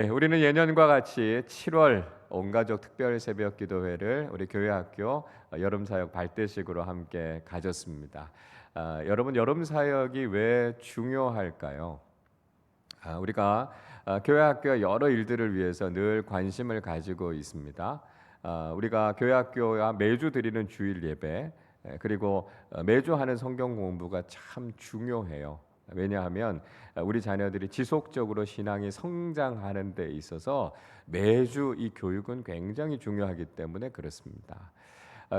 네, 우리는 예년과 같이 7월 온가족 특별 새벽 기도회를 우리 교회 학교 여름 사역 발대식으로 함께 가졌습니다. 여러분, 여름 사역이 왜 중요할까요? 우리가 교회 학교 여러 일들을 위해서 늘 관심을 가지고 있습니다. 우리가 교회 학교와 매주 드리는 주일 예배, 그리고 매주 하는 성경 공부가 참 중요해요. 왜냐하면 우리 자녀들이 지속적으로 신앙이 성장하는 데 있어서 매주 이 교육은 굉장히 중요하기 때문에 그렇습니다.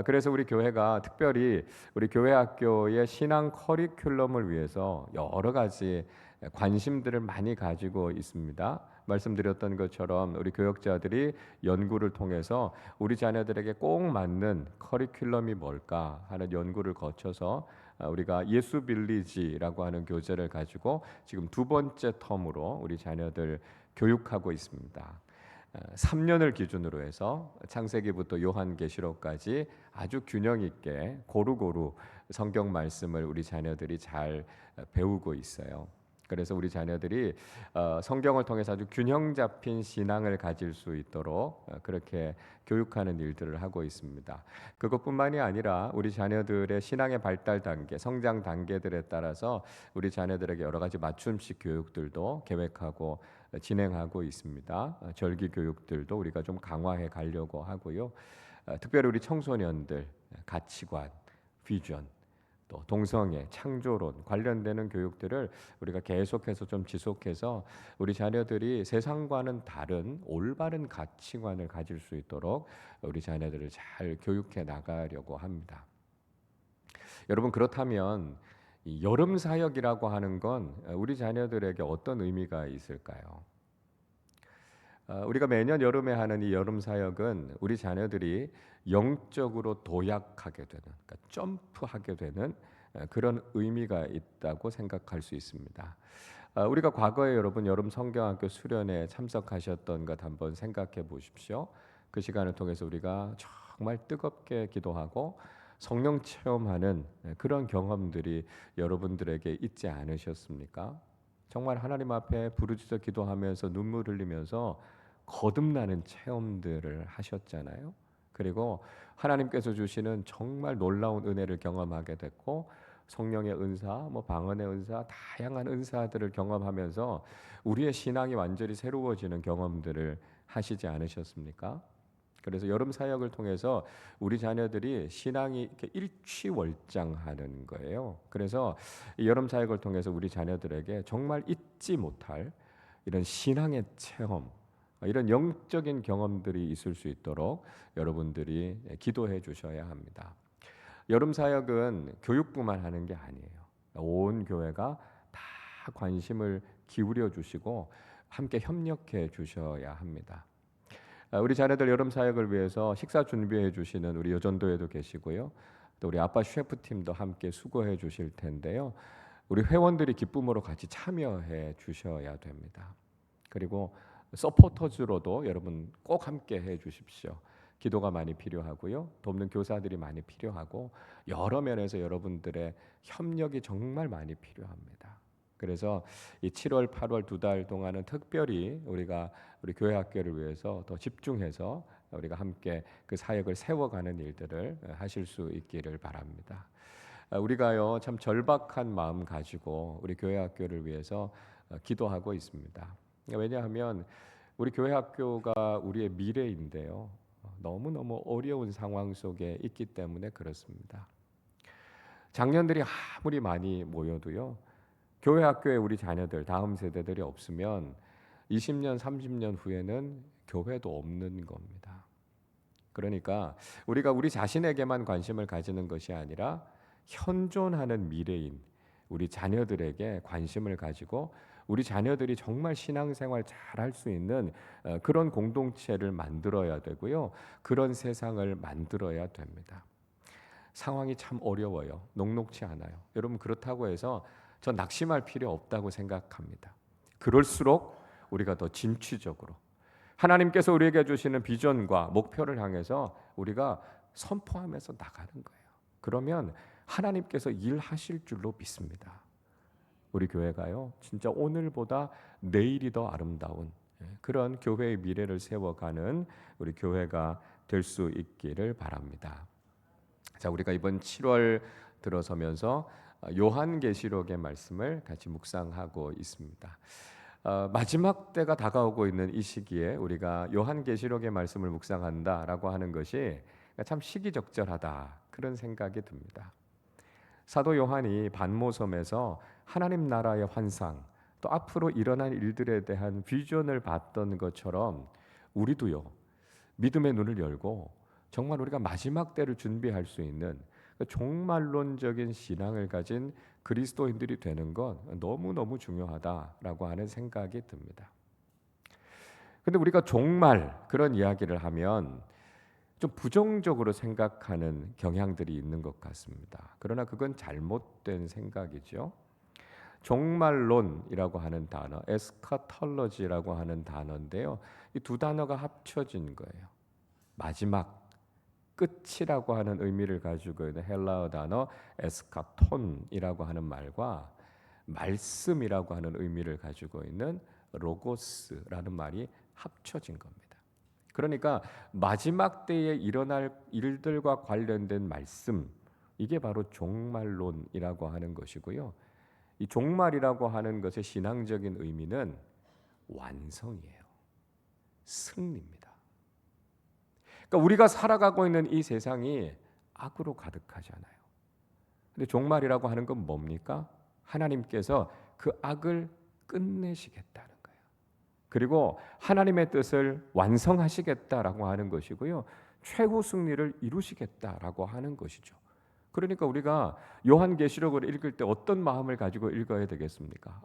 그래서 우리 교회가 특별히 우리 교회 학교의 신앙 커리큘럼을 위해서 여러 가지 관심들을 많이 가지고 있습니다. 말씀드렸던 것처럼 우리 교역자들이 연구를 통해서 우리 자녀들에게 꼭 맞는 커리큘럼이 뭘까 하는 연구를 거쳐서 우리가 예수 빌리지라고 하는 교재를 가지고 지금 두 번째 텀으로 우리 자녀들 교육하고 있습니다. 3년을 기준으로 해서 창세기부터 요한계시록까지 아주 균형 있게 고루고루 성경 말씀을 우리 자녀들이 잘 배우고 있어요. 그래서 우리 자녀들이 성경을 통해서 아주 균형 잡힌 신앙을 가질 수 있도록 그렇게 교육하는 일들을 하고 있습니다. 그것뿐만이 아니라 우리 자녀들의 신앙의 발달 단계, 성장 단계들에 따라서 우리 자녀들에게 여러 가지 맞춤식 교육들도 계획하고 진행하고 있습니다. 절기 교육들도 우리가 좀 강화해 가려고 하고요. 특별히 우리 청소년들 가치관, 비전, 또 동성애, 창조론 관련되는 교육들을 우리가 계속해서 좀 지속해서 우리 자녀들이 세상과는 다른 올바른 가치관을 가질 수 있도록 우리 자녀들을 잘 교육해 나가려고 합니다. 여러분, 그렇다면 이 여름 사역이라고 하는 건 우리 자녀들에게 어떤 의미가 있을까요? 우리가 매년 여름에 하는 이 여름 사역은 우리 자녀들이 영적으로 도약하게 되는, 그러니까 점프하게 되는 그런 의미가 있다고 생각할 수 있습니다. 우리가 과거에 여러분 여름 성경학교 수련회에 참석하셨던 것 한번 생각해 보십시오. 그 시간을 통해서 우리가 정말 뜨겁게 기도하고 성령 체험하는 그런 경험들이 여러분들에게 있지 않으셨습니까? 정말 하나님 앞에 부르짖어 기도하면서 눈물 흘리면서 거듭나는 체험들을 하셨잖아요. 그리고 하나님께서 주시는 정말 놀라운 은혜를 경험하게 됐고 성령의 은사, 방언의 은사, 다양한 은사들을 경험하면서 우리의 신앙이 완전히 새로워지는 경험들을 하시지 않으셨습니까? 그래서 여름 사역을 통해서 우리 자녀들이 신앙이 이렇게 일취월장하는 거예요. 그래서 이 여름 사역을 통해서 우리 자녀들에게 정말 잊지 못할 이런 신앙의 체험, 이런 영적인 경험들이 있을 수 있도록 여러분들이 기도해 주셔야 합니다. 여름 사역은 교육부만 하는 게 아니에요. 온 교회가 다 관심을 기울여 주시고 함께 협력해 주셔야 합니다. 우리 자녀들 여름 사역을 위해서 식사 준비해 주시는 우리 여전도에도 계시고요. 또 우리 아빠 셰프 팀도 함께 수고해 주실 텐데요. 우리 회원들이 기쁨으로 같이 참여해 주셔야 됩니다. 그리고 서포터즈로도 여러분 꼭 함께 해 주십시오. 기도가 많이 필요하고요. 돕는 교사들이 많이 필요하고 여러 면에서 여러분들의 협력이 정말 많이 필요합니다. 그래서 이 7월, 8월 두 달 동안은 특별히 우리가 우리 교회 학교를 위해서 더 집중해서 우리가 함께 그 사역을 세워가는 일들을 하실 수 있기를 바랍니다. 우리가요 참 절박한 마음 가지고 우리 교회 학교를 위해서 기도하고 있습니다. 왜냐하면 우리 교회 학교가 우리의 미래인데요. 너무너무 어려운 상황 속에 있기 때문에 그렇습니다. 장년들이 아무리 많이 모여도요. 교회 학교에 우리 자녀들 다음 세대들이 없으면 20년, 30년 후에는 교회도 없는 겁니다. 그러니까 우리가 우리 자신에게만 관심을 가지는 것이 아니라 현존하는 미래인 우리 자녀들에게 관심을 가지고 우리 자녀들이 정말 신앙생활 잘할 수 있는 그런 공동체를 만들어야 되고요. 그런 세상을 만들어야 됩니다. 상황이 참 어려워요. 녹록치 않아요. 여러분 그렇다고 해서 전 낙심할 필요 없다고 생각합니다. 그럴수록 우리가 더 진취적으로 하나님께서 우리에게 주시는 비전과 목표를 향해서 우리가 선포하면서 나가는 거예요. 그러면 하나님께서 일하실 줄로 믿습니다. 우리 교회가요, 진짜 오늘보다 내일이 더 아름다운 그런 교회의 미래를 세워가는 우리 교회가 될 수 있기를 바랍니다. 자, 우리가 이번 7월 들어서면서 요한계시록의 말씀을 같이 묵상하고 있습니다. 마지막 때가 다가오고 있는 이 시기에 우리가 요한계시록의 말씀을 묵상한다라고 하는 것이 참 시기적절하다, 그런 생각이 듭니다. 사도 요한이 반모섬에서 하나님 나라의 환상, 또 앞으로 일어날 일들에 대한 비전을 봤던 것처럼 우리도요, 믿음의 눈을 열고 정말 우리가 마지막 때를 준비할 수 있는 종말론적인 신앙을 가진 그리스도인들이 되는 것 너무너무 중요하다라고 하는 생각이 듭니다. 근데 우리가 종말 그런 이야기를 하면 좀 부정적으로 생각하는 경향들이 있는 것 같습니다. 그러나 그건 잘못된 생각이죠. 종말론이라고 하는 단어, 에스카톨로지라고 하는 단어인데요. 이 두 단어가 합쳐진 거예요. 마지막, 끝이라고 하는 의미를 가지고 있는 헬라어 단어 에스카톤이라고 하는 말과 말씀이라고 하는 의미를 가지고 있는 로고스라는 말이 합쳐진 겁니다. 그러니까 마지막 때에 일어날 일들과 관련된 말씀, 이게 바로 종말론이라고 하는 것이고요. 이 종말이라고 하는 것의 신앙적인 의미는 완성이에요. 승리입니다. 그러니까 우리가 살아가고 있는 이 세상이 악으로 가득하잖아요. 근데 종말이라고 하는 건 뭡니까? 하나님께서 그 악을 끝내시겠다는 거예요. 그리고 하나님의 뜻을 완성하시겠다라고 하는 것이고요. 최후 승리를 이루시겠다라고 하는 것이죠. 그러니까 우리가 요한계시록을 읽을 때 어떤 마음을 가지고 읽어야 되겠습니까?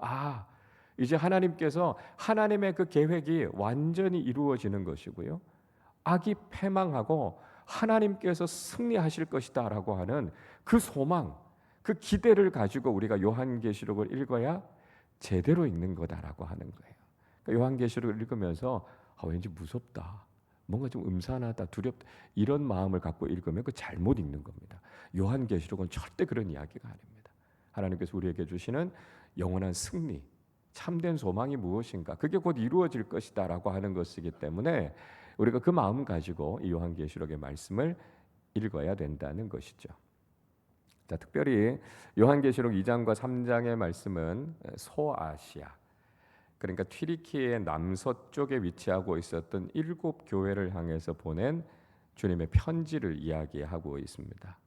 이제 하나님께서 하나님의 그 계획이 완전히 이루어지는 것이고요. 악이 패망하고 하나님께서 승리하실 것이다라고 하는 그 소망, 그 기대를 가지고 우리가 요한계시록을 읽어야 제대로 읽는 거다라고 하는 거예요. 그러니까 요한계시록을 읽으면서 왠지 무섭다, 뭔가 좀 음산하다, 두렵다, 이런 마음을 갖고 읽으면 그 잘못 읽는 겁니다. 요한계시록은 절대 그런 이야기가 아닙니다. 하나님께서 우리에게 주시는 영원한 승리, 참된 소망이 무엇인가, 그게 곧 이루어질 것이다라고 하는 것이기 때문에 우리가 그 마음 가지고 이 요한계시록의 말씀을 읽어야 된다는 것이죠. 자, 특별히 요한계시록 2장과 3장의 말씀은 소아시아, 그러니까 튀리키의 남서쪽에 위치하고 있었던 7 교회를 향해서 보낸 주님의 편지를 이야기하고 있습니다.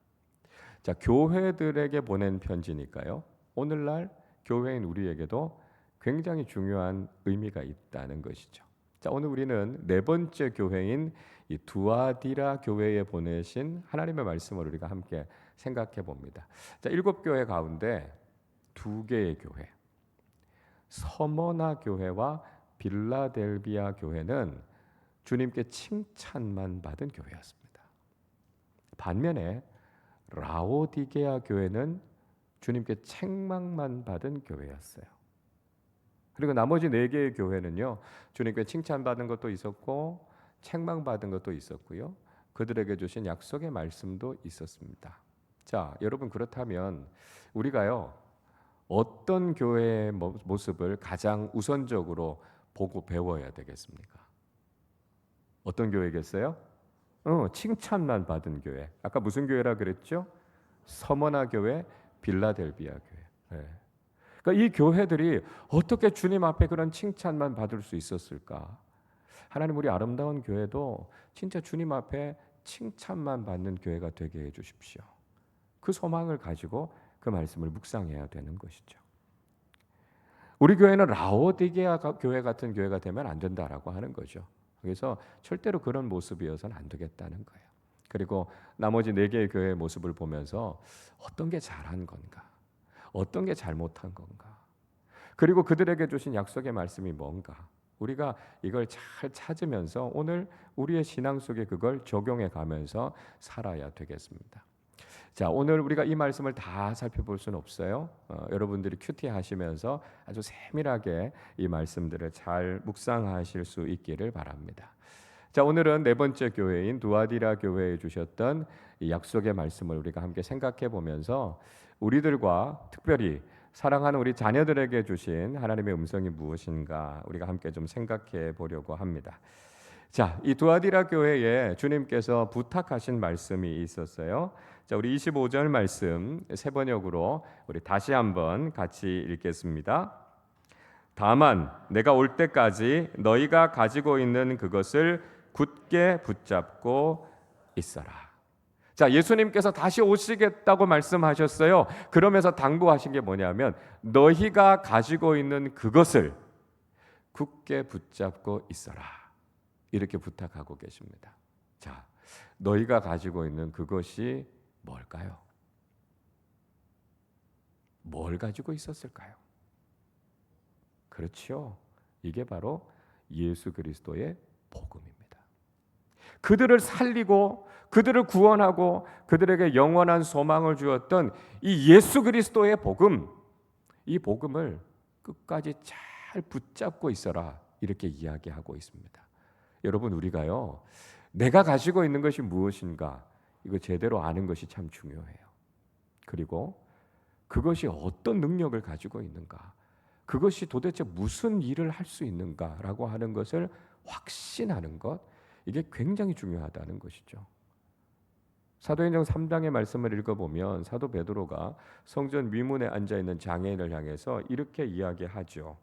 자, 교회들에게 보낸 편지니까요. 오늘날 교회인 우리에게도 굉장히 중요한 의미가 있다는 것이죠. 자, 오늘 우리는 네 번째 교회인 이 두아디라 교회에 보내신 하나님의 말씀을 우리가 함께 생각해 봅니다. 자, 7 교회 가운데 2개의 교회, 서머나 교회와 빌라델비아 교회는 주님께 칭찬만 받은 교회였습니다. 반면에 라오디게아 교회는 주님께 책망만 받은 교회였어요. 그리고 나머지 4개의 교회는요, 주님께 칭찬받은 것도 있었고 책망받은 것도 있었고요, 그들에게 주신 약속의 말씀도 있었습니다. 자, 여러분, 그렇다면 우리가요, 어떤 교회의 모습을 가장 우선적으로 보고 배워야 되겠습니까? 어떤 교회겠어요? 칭찬만 받은 교회. 아까 무슨 교회라 그랬죠? 서머나 교회, 빌라델비아 교회. 네. 그러니까 이 교회들이 어떻게 주님 앞에 그런 칭찬만 받을 수 있었을까? 하나님, 우리 아름다운 교회도 진짜 주님 앞에 칭찬만 받는 교회가 되게 해주십시오. 그 소망을 가지고 그 말씀을 묵상해야 되는 것이죠. 우리 교회는 라오디게아 교회 같은 교회가 되면 안 된다라고 하는 거죠. 그래서 절대로 그런 모습이어서는 안 되겠다는 거예요. 그리고 나머지 4개의 교회의 모습을 보면서 어떤 게 잘한 건가, 어떤 게 잘못한 건가, 그리고 그들에게 주신 약속의 말씀이 뭔가, 우리가 이걸 잘 찾으면서 오늘 우리의 신앙 속에 그걸 적용해 가면서 살아야 되겠습니다. 자, 오늘 우리가 이 말씀을 다 살펴볼 수는 없어요. 여러분들이 큐티 하시면서 아주 세밀하게 이 말씀들을 잘 묵상하실 수 있기를 바랍니다. 자, 오늘은 4번째 교회인 두아디라 교회에 주셨던 이 약속의 말씀을 우리가 함께 생각해 보면서 우리들과 특별히 사랑하는 우리 자녀들에게 주신 하나님의 음성이 무엇인가 우리가 함께 좀 생각해 보려고 합니다. 자, 이 두아디라 교회에 주님께서 부탁하신 말씀이 있었어요. 자, 우리 25절 말씀 세 번역으로 우리 다시 한번 같이 읽겠습니다. 다만 내가 올 때까지 너희가 가지고 있는 그것을 굳게 붙잡고 있어라. 자, 예수님께서 다시 오시겠다고 말씀하셨어요. 그러면서 당부하신 게 뭐냐면 너희가 가지고 있는 그것을 굳게 붙잡고 있어라. 이렇게 부탁하고 계십니다. 자, 너희가 가지고 있는 그것이 뭘까요? 뭘 가지고 있었을까요? 그렇죠. 이게 바로 예수 그리스도의 복음입니다. 그들을 살리고 그들을 구원하고 그들에게 영원한 소망을 주었던 이 예수 그리스도의 복음, 이 복음을 끝까지 잘 붙잡고 있어라 이렇게 이야기하고 있습니다. 여러분, 우리가요, 내가 가지고 있는 것이 무엇인가 이거 제대로 아는 것이 참 중요해요. 그리고 그것이 어떤 능력을 가지고 있는가, 그것이 도대체 무슨 일을 할 수 있는가라고 하는 것을 확신하는 것, 이게 굉장히 중요하다는 것이죠. 사도행전 3장의 말씀을 읽어보면 사도 베드로가 성전 위문에 앉아있는 장애인을 향해서 이렇게 이야기하죠.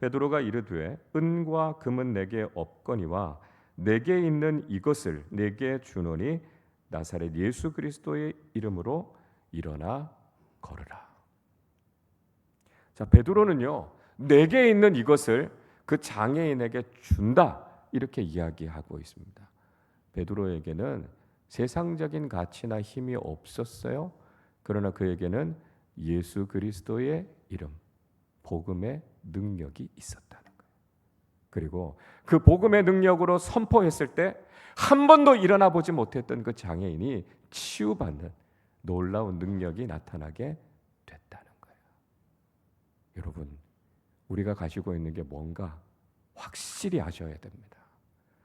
베드로가 이르되 은과 금은 내게 없거니와 내게 있는 이것을 내게 주노니 나사렛 예수 그리스도의 이름으로 일어나 걸으라. 자, 베드로는요, 내게 있는 이것을 그 장애인에게 준다 이렇게 이야기하고 있습니다. 베드로에게는 세상적인 가치나 힘이 없었어요. 그러나 그에게는 예수 그리스도의 이름, 복음의 능력이 있었다는 거예요. 그리고 그 복음의 능력으로 선포했을 때 한 번도 일어나 보지 못했던 그 장애인이 치유받는 놀라운 능력이 나타나게 됐다는 거예요. 여러분, 우리가 가지고 있는 게 뭔가 확실히 아셔야 됩니다.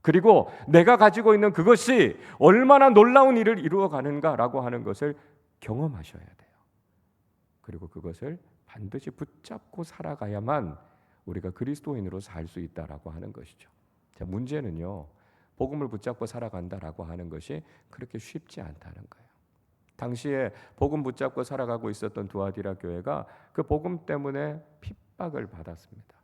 그리고 내가 가지고 있는 그것이 얼마나 놀라운 일을 이루어가는가라고 하는 것을 경험하셔야 돼요. 그리고 그것을 반드시 붙잡고 살아가야만 우리가 그리스도인으로 살 수 있다라고 하는 것이죠. 자, 문제는요, 복음을 붙잡고 살아간다라고 하는 것이 그렇게 쉽지 않다는 거예요. 당시에 복음 붙잡고 살아가고 있었던 두아디라 교회가 그 복음 때문에 핍박을 받았습니다.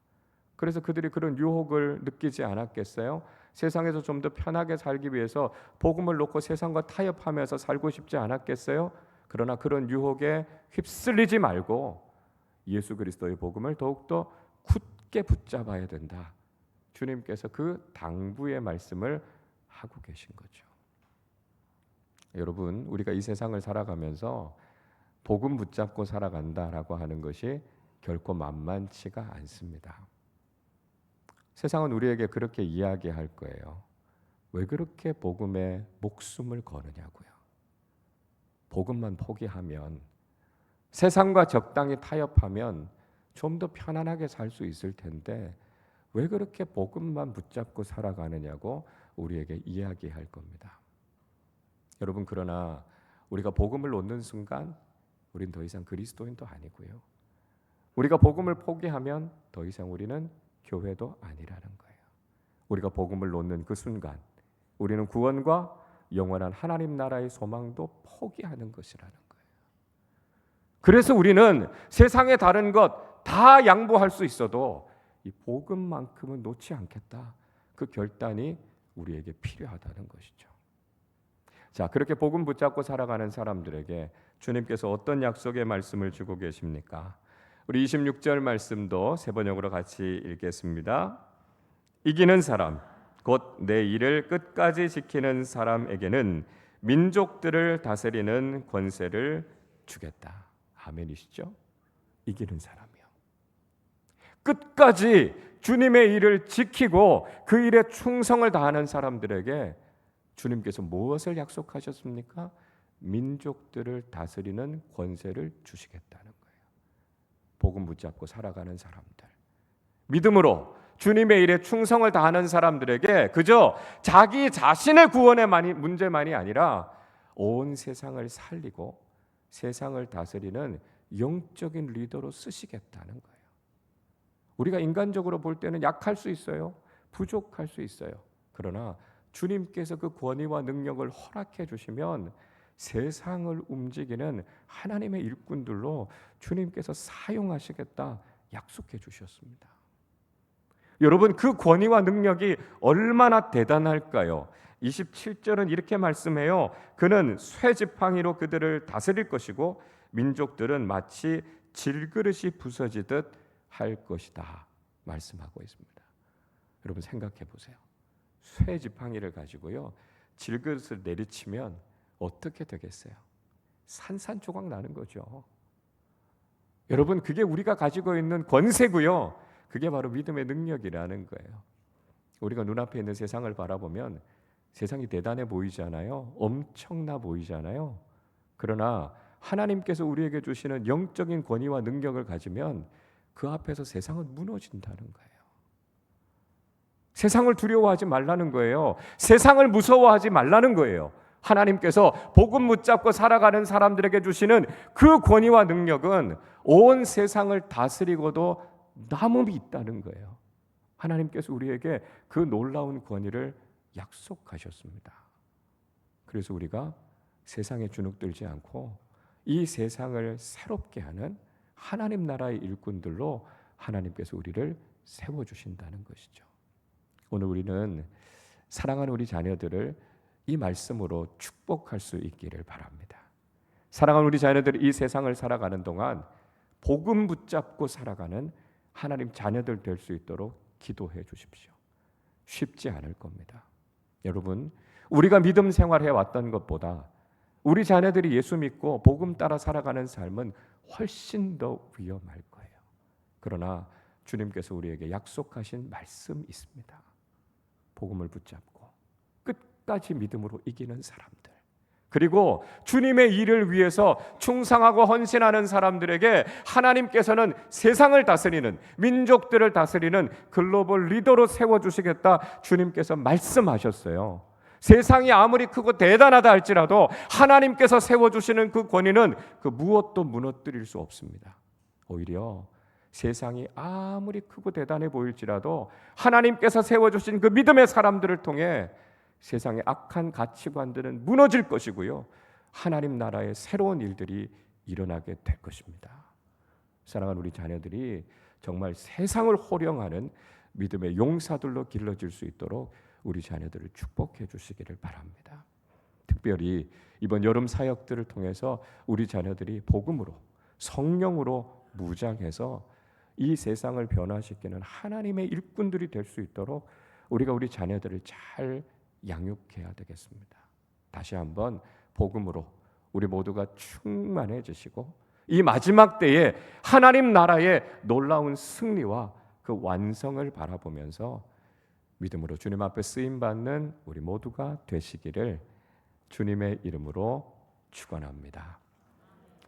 그래서 그들이 그런 유혹을 느끼지 않았겠어요? 세상에서 좀 더 편하게 살기 위해서 복음을 놓고 세상과 타협하면서 살고 싶지 않았겠어요? 그러나 그런 유혹에 휩쓸리지 말고 예수 그리스도의 복음을 더욱더 굳게 붙잡아야 된다. 주님께서 그 당부의 말씀을 하고 계신 거죠. 여러분, 우리가 이 세상을 살아가면서 복음 붙잡고 살아간다라고 하는 것이 결코 만만치가 않습니다. 세상은 우리에게 그렇게 이야기할 거예요. 왜 그렇게 복음에 목숨을 거느냐고요. 복음만 포기하면, 세상과 적당히 타협하면 좀 더 편안하게 살 수 있을 텐데 왜 그렇게 복음만 붙잡고 살아가느냐고 우리에게 이야기할 겁니다. 여러분, 그러나 우리가 복음을 놓는 순간 우린 더 이상 그리스도인도 아니고요. 우리가 복음을 포기하면 더 이상 우리는 교회도 아니라는 거예요. 우리가 복음을 놓는 그 순간 우리는 구원과 영원한 하나님 나라의 소망도 포기하는 것이라는 거예요. 그래서 우리는 세상의 다른 것 다 양보할 수 있어도 이 복음만큼은 놓지 않겠다. 그 결단이 우리에게 필요하다는 것이죠. 자, 그렇게 복음 붙잡고 살아가는 사람들에게 주님께서 어떤 약속의 말씀을 주고 계십니까? 우리 26절 말씀도 세 번역으로 같이 읽겠습니다. 이기는 사람, 곧 내 일을 끝까지 지키는 사람에게는 민족들을 다스리는 권세를 주겠다. 아멘이시죠? 이기는 사람이요. 끝까지 주님의 일을 지키고 그 일에 충성을 다하는 사람들에게 주님께서 무엇을 약속하셨습니까? 민족들을 다스리는 권세를 주시겠다는 거예요. 복음 붙잡고 살아가는 사람들, 믿음으로 주님의 일에 충성을 다하는 사람들에게 그저 자기 자신의 구원의 문제만이 아니라 온 세상을 살리고 세상을 다스리는 영적인 리더로 쓰시겠다는 거예요. 우리가 인간적으로 볼 때는 약할 수 있어요. 부족할 수 있어요. 그러나 주님께서 그 권위와 능력을 허락해 주시면 세상을 움직이는 하나님의 일꾼들로 주님께서 사용하시겠다 약속해 주셨습니다. 여러분, 그 권위와 능력이 얼마나 대단할까요? 27절은 이렇게 말씀해요. 그는 쇠지팡이로 그들을 다스릴 것이고 민족들은 마치 질그릇이 부서지듯 할 것이다 말씀하고 있습니다. 여러분 생각해 보세요. 쇠지팡이를 가지고요 질그릇을 내리치면 어떻게 되겠어요? 산산조각 나는 거죠. 여러분, 그게 우리가 가지고 있는 권세고요, 그게 바로 믿음의 능력이라는 거예요. 우리가 눈앞에 있는 세상을 바라보면 세상이 대단해 보이잖아요. 엄청나 보이잖아요. 그러나 하나님께서 우리에게 주시는 영적인 권위와 능력을 가지면 그 앞에서 세상은 무너진다는 거예요. 세상을 두려워하지 말라는 거예요. 세상을 무서워하지 말라는 거예요. 하나님께서 복음 붙잡고 살아가는 사람들에게 주시는 그 권위와 능력은 온 세상을 다스리고도 남음이 있다는 거예요. 하나님께서 우리에게 그 놀라운 권위를 약속하셨습니다. 그래서 우리가 세상에 주눅들지 않고 이 세상을 새롭게 하는 하나님 나라의 일꾼들로 하나님께서 우리를 세워주신다는 것이죠. 오늘 우리는 사랑하는 우리 자녀들을 이 말씀으로 축복할 수 있기를 바랍니다. 사랑하는 우리 자녀들이 이 세상을 살아가는 동안 복음 붙잡고 살아가는 하나님 자녀들 될 수 있도록 기도해 주십시오. 쉽지 않을 겁니다. 여러분, 우리가 믿음 생활해 왔던 것보다 우리 자녀들이 예수 믿고 복음 따라 살아가는 삶은 훨씬 더 위험할 거예요. 그러나 주님께서 우리에게 약속하신 말씀이 있습니다. 복음을 붙잡고 끝까지 믿음으로 이기는 사람들, 그리고 주님의 일을 위해서 충성하고 헌신하는 사람들에게 하나님께서는 세상을 다스리는, 민족들을 다스리는 글로벌 리더로 세워주시겠다 주님께서 말씀하셨어요. 세상이 아무리 크고 대단하다 할지라도 하나님께서 세워주시는 그 권위는 그 무엇도 무너뜨릴 수 없습니다. 오히려 세상이 아무리 크고 대단해 보일지라도 하나님께서 세워주신 그 믿음의 사람들을 통해 세상의 악한 가치관들은 무너질 것이고요, 하나님 나라의 새로운 일들이 일어나게 될 것입니다. 사랑하는 우리 자녀들이 정말 세상을 호령하는 믿음의 용사들로 길러질 수 있도록 우리 자녀들을 축복해 주시기를 바랍니다. 특별히 이번 여름 사역들을 통해서 우리 자녀들이 복음으로, 성령으로 무장해서 이 세상을 변화시키는 하나님의 일꾼들이 될 수 있도록 우리가 우리 자녀들을 잘 양육해야 되겠습니다. 다시 한번 복음으로 우리 모두가 충만해지시고 이 마지막 때에 하나님 나라의 놀라운 승리와 그 완성을 바라보면서 믿음으로 주님 앞에 쓰임받는 우리 모두가 되시기를 주님의 이름으로 축원합니다.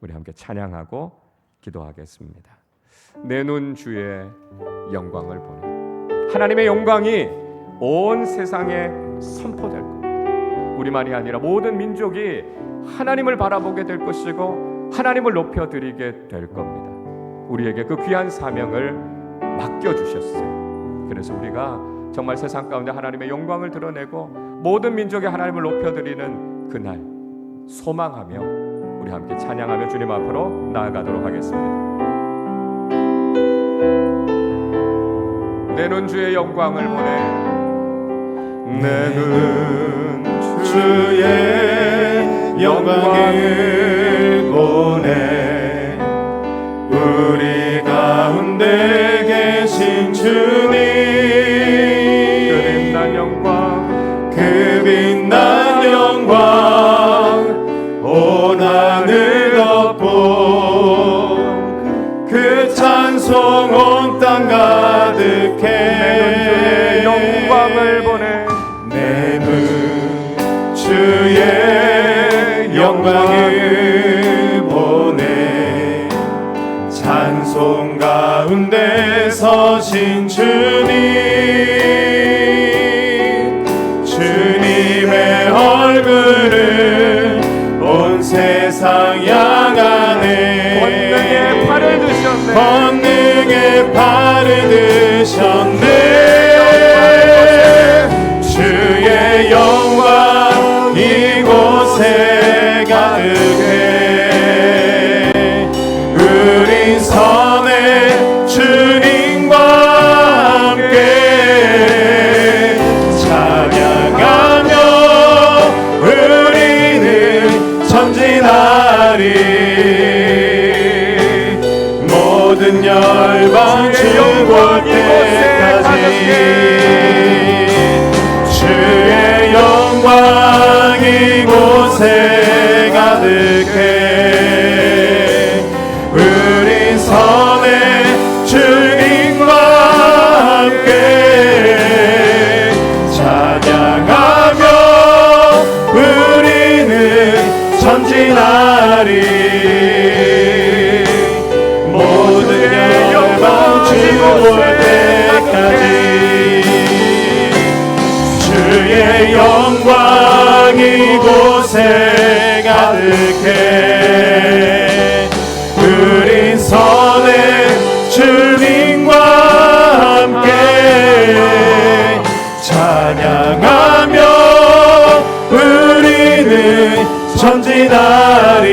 우리 함께 찬양하고 기도하겠습니다. 내 눈 주의 영광을 보내. 하나님의 영광이 온 세상에 선포될 겁니다. 우리만이 아니라 모든 민족이 하나님을 바라보게 될 것이고 하나님을 높여드리게 될 겁니다. 우리에게 그 귀한 사명을 맡겨주셨어요. 그래서 우리가 정말 세상 가운데 하나님의 영광을 드러내고 모든 민족의 하나님을 높여드리는 그날 소망하며 우리 함께 찬양하며 주님 앞으로 나아가도록 하겠습니다. 내 눈 주의 영광을 보내. 내 눈 주의 영광을 보내. 우리 가운데 계신 주님, 그 빛난 영광, 그 빛난 영광 온 하늘 덮고 그 찬송 온 땅 가득해. 내 눈 주의 영광을 보내. 내 눈 주의 영광을 보내. 찬송 가운데 서신 주님, 받으셨네. 주의 영광 이곳에 가득해. 우린 선의 주님과 함께 찬양하며 우리는 전진하리. 모든 열방 주볼 때까지 주의 영광 이곳에 가득해. 우린 선의 주님과 함께 찬양하며 우리는 전진하리. 볼 때까지 주의 영광 이곳에 가득해. 우린 선의 주님과 함께 찬양하며 우리는 전진하리.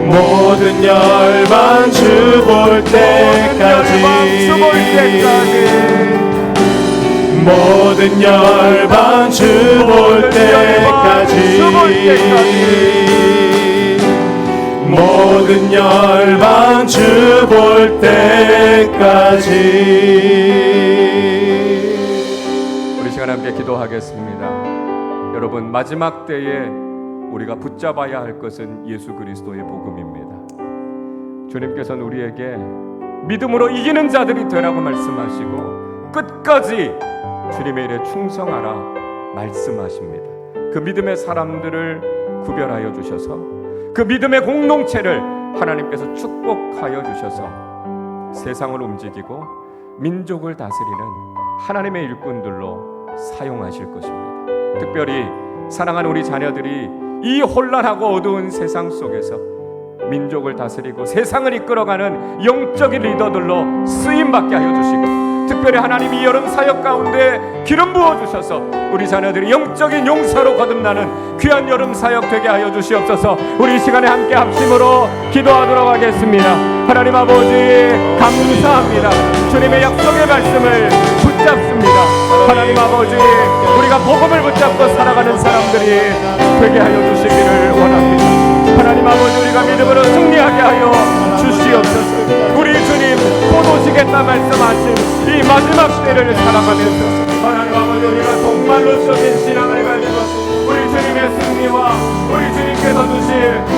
모든 열방 주 볼 때까지 모든 열방 주 볼 때까지 모든 열방 주 볼 때까지. 우리 시간 함께 기도하겠습니다. 여러분, 마지막 때에 우리가 붙잡아야 할 것은 예수 그리스도의 복음입니다. 주님께서는 우리에게 믿음으로 이기는 자들이 되라고 말씀하시고 끝까지 주님의 일에 충성하라 말씀하십니다. 그 믿음의 사람들을 구별하여 주셔서 그 믿음의 공동체를 하나님께서 축복하여 주셔서 세상을 움직이고 민족을 다스리는 하나님의 일꾼들로 사용하실 것입니다. 특별히 사랑하는 우리 자녀들이 이 혼란하고 어두운 세상 속에서 민족을 다스리고 세상을 이끌어가는 영적인 리더들로 쓰임받게 하여 주시고, 특별히 하나님이 여름 사역 가운데 기름 부어주셔서 우리 자녀들이 영적인 용사로 거듭나는 귀한 여름 사역 되게 하여 주시옵소서. 우리 시간에 함께 합심으로 기도하도록 하겠습니다. 하나님 아버지 감사합니다. 주님의 약속의 말씀을 붙잡습니다. 하나님 아버지, 우리가 복음을 붙잡고 살아가는 사람들이 되게 하여 주시기를 원합니다. 하나님 아버지, 우리가 믿음으로 승리하게 하여 주시옵소서. 우리 주님 곧 오시겠다 말씀하신 이 마지막 때를 살아가면서 하나님 아버지, 우리가 정말로적인 신앙을 가지고 우리 주님의 승리와 우리 주님께서 주실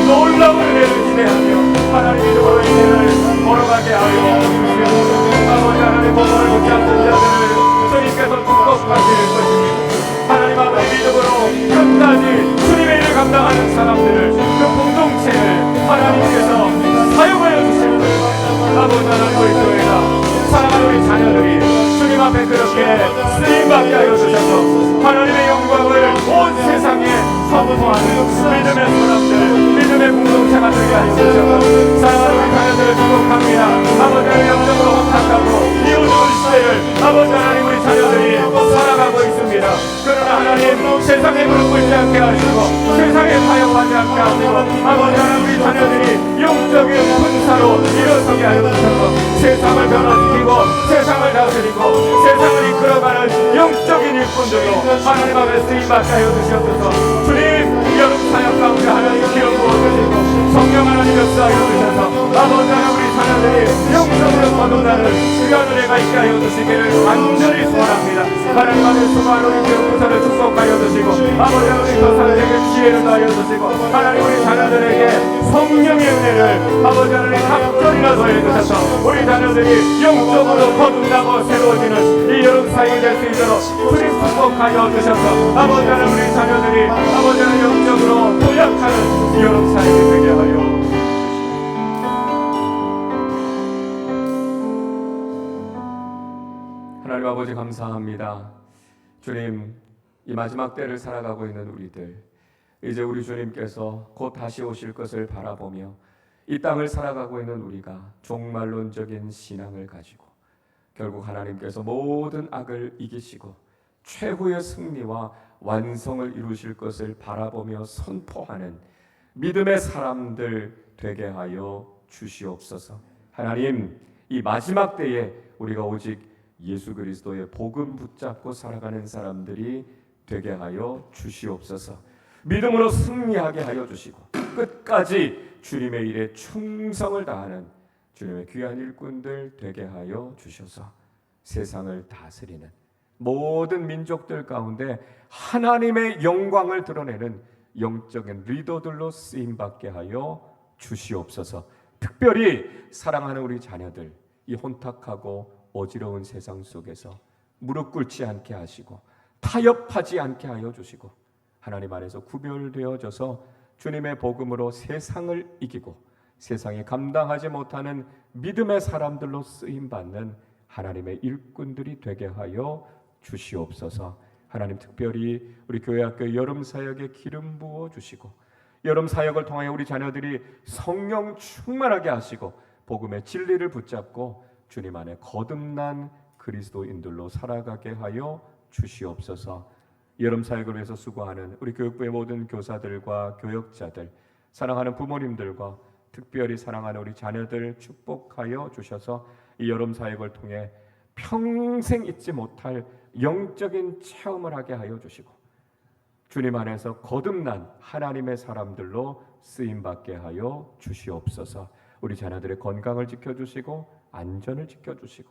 놀라운 은혜를 기대하며 하나님 믿음으로 이 길을 걸어가게 하여 주시옵소서. 아버지 하나님, 복음을 붙잡는 자들을 주님께서 축복하실 것입니다. 하나님 아버지, 믿음으로 끝까지 주님의 일을 감당하는 사람들을, 그 공동체를 하나님께서 사용하여 주실 것입니다. 아버지 하나님, 우리 교회가 사랑하는 우리 자녀들이 주님 앞에 그렇게 쓰임받게 하여 주셔서 하나님의 영광을 온 세상에 선포하는 믿음의 사람들, 믿음의 공동체가 되게 하여 주셔서 사랑하는 우리 자녀들을 축복합니다. 아버지 하나님, 영적으로 혼탁하고 이웃을 시대를 아버지 하나님, 우리 자녀들이 살아가고 있습니다. 그러나 하나님, 세상에 무릎 꿇지 않게 하시고 세상에 타협하지 않게 하시고 아버지 하나님, 우리 자녀들이 영적인 군사로 일어서게 하여 주셔서 세상을 변화시키고 세상을 다스리고 세상을 이끌어가는 영적인 일꾼들로 하나님 앞에 쓰임받게 하여 주시옵소서. 주님, 여름 사역 가운데 하나님 기름 부어주시고 성령 하나님 역사하여 주셔서 아버지 하나님, 우리 자녀들이 영적으로 거듭나는 귀한 은혜가 있게 하여 주시기를 간절히 소원합니다. 하나님 앞에 수고하는 우리 기름 부사를 축복하여 주시고 아버지 하나님, 더 사람에게 지혜를 더하여 주시고 하나님, 우리 자녀들에게 성령의 은혜를 아버지 하나님 각절이나 더해 주셔서 우리 자녀들이 영적으로 거듭나고 새로워지는 이 여름 사역이 될 수 있도록 주님 축복하여 주셔서 아버지 하나님, 우리 자녀들이 아버지 하나님 영적으로 도약하는 이 여름 사역이 되게 하여 하나님 아버지 감사합니다. 주님, 이 마지막 때를 살아가고 있는 우리들, 이제 우리 주님께서 곧 다시 오실 것을 바라보며 이 땅을 살아가고 있는 우리가 종말론적인 신앙을 가지고 결국 하나님께서 모든 악을 이기시고 최후의 승리와 완성을 이루실 것을 바라보며 선포하는 믿음의 사람들 되게 하여 주시옵소서. 하나님, 이 마지막 때에 우리가 오직 예수 그리스도의 복음 붙잡고 살아가는 사람들이 되게 하여 주시옵소서. 믿음으로 승리하게 하여 주시고 끝까지 주님의 일에 충성을 다하는 주님의 귀한 일꾼들 되게 하여 주셔서 세상을 다스리는 모든 민족들 가운데 하나님의 영광을 드러내는 영적인 리더들로 쓰임받게 하여 주시옵소서. 특별히 사랑하는 우리 자녀들 이 혼탁하고 어지러운 세상 속에서 무릎 꿇지 않게 하시고 타협하지 않게 하여 주시고 하나님 안에서 구별되어져서 주님의 복음으로 세상을 이기고 세상이 감당하지 못하는 믿음의 사람들로 쓰임받는 하나님의 일꾼들이 되게 하여 주시옵소서. 하나님, 특별히 우리 교회학교 여름 사역에 기름 부어 주시고 여름 사역을 통하여 우리 자녀들이 성령 충만하게 하시고 복음의 진리를 붙잡고 주님 안에 거듭난 그리스도인들로 살아가게 하여 주시옵소서. 여름 사역을 위해서 수고하는 우리 교육부의 모든 교사들과 교역자들, 사랑하는 부모님들과 특별히 사랑하는 우리 자녀들 축복하여 주셔서 이 여름 사역을 통해 평생 잊지 못할 영적인 체험을 하게 하여 주시고 주님 안에서 거듭난 하나님의 사람들로 쓰임받게 하여 주시옵소서. 우리 자녀들의 건강을 지켜주시고 안전을 지켜주시고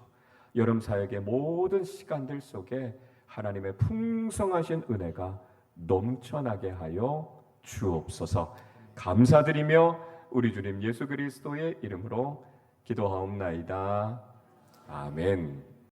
여름 사역의 모든 시간들 속에 하나님의 풍성하신 은혜가 넘쳐나게 하여 주옵소서. 감사드리며 우리 주님 예수 그리스도의 이름으로 기도하옵나이다. 아멘.